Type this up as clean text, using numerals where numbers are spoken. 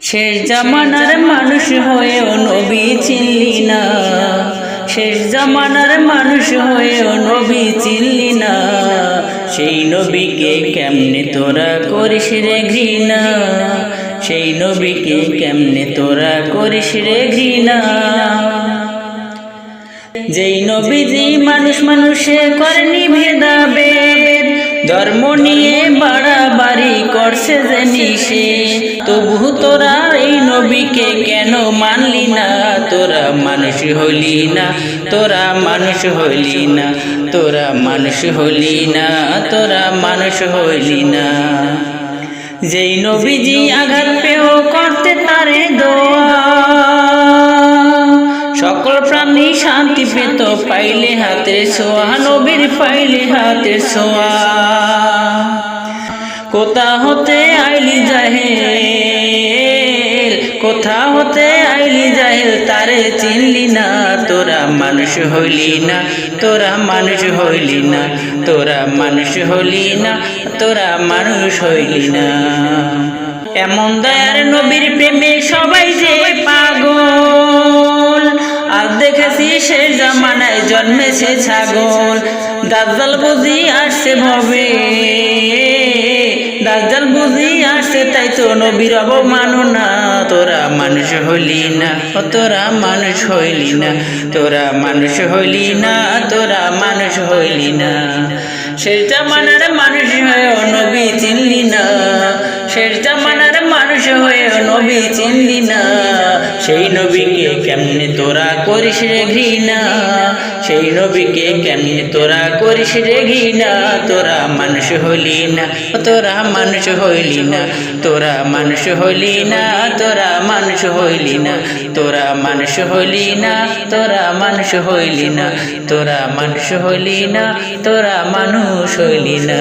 শেষ জামানার মানুষ হয়েও নবী চিনলি না, শেষ জামানার মানুষ হয়েও নবী চিনলি না। সেই নবীকে কেমনে তোরা করিস রে ঘৃণা, সেই নবীকে কেমনে তোরা করিস রে ঘৃণা। যেই নবীজি মানুষ মানুষে করেনি ভেদাভেদ, ধর্ম নিয়ে বাড়াবাড়ি করছে যে নিষেধ, তবু তোরা এই নবীকে কেন মানলি না? তোরা মানুষ হলি না, তোরা মানুষ হলি না, তোরা মানুষ হলি না, তোরা মানুষ হলি না। যেই নবীজি আঘাত পেও করতে তারে দোয়া, সকল প্রাণী শান্তি পেত পাইলে হাতের ছোঁয়া, নবীর পাইলে হাতের ছোঁয়া। কোথা হতে আইলি জাহেল, কোথা হতে আইলি জাহেল, তারে চিনলি না। তোরা মানুষ হইলি না, তোরা মানুষ হইলি না, তোরা মানুষ হইলি না, তোরা মানুষ হইলি না। এমন দয়ার নবীর প্রেমে সবাই যে পাগল, আজ দেখেছি শেষ জামানায় জন্মেছে ছাগল। দাজ্জাল বুঝি আসছে ভবে, দাজ্জাল বুঝি আসছে, তাই তো নবীর অবমাননা। তোরা মানুষ হইলি না, তোরা মানুষ হইলি না, তোরা মানুষ হইলি না, তোরা মানুষ হইলি না। শেষ জামানার মানুষ হয়েও নবী চিনলি না, শেষ জামানার মানুষ হয়েও নবী চিনলি না। সেই নবীকে কেমনে তোরা করিস রে ঘৃণা, সেই নবীকে কেমনে তোরা করিস রে ঘৃণা। তোরা মানুষ হইলি না, তোরা মানুষ হইলি না, তোরা মানুষ হইলি না, তোরা মানুষ হইলি না, তোরা মানুষ হইলি না, তোরা মানুষ হইলি না, তোরা মানুষ হইলি না, তোরা মানুষ হইলি না।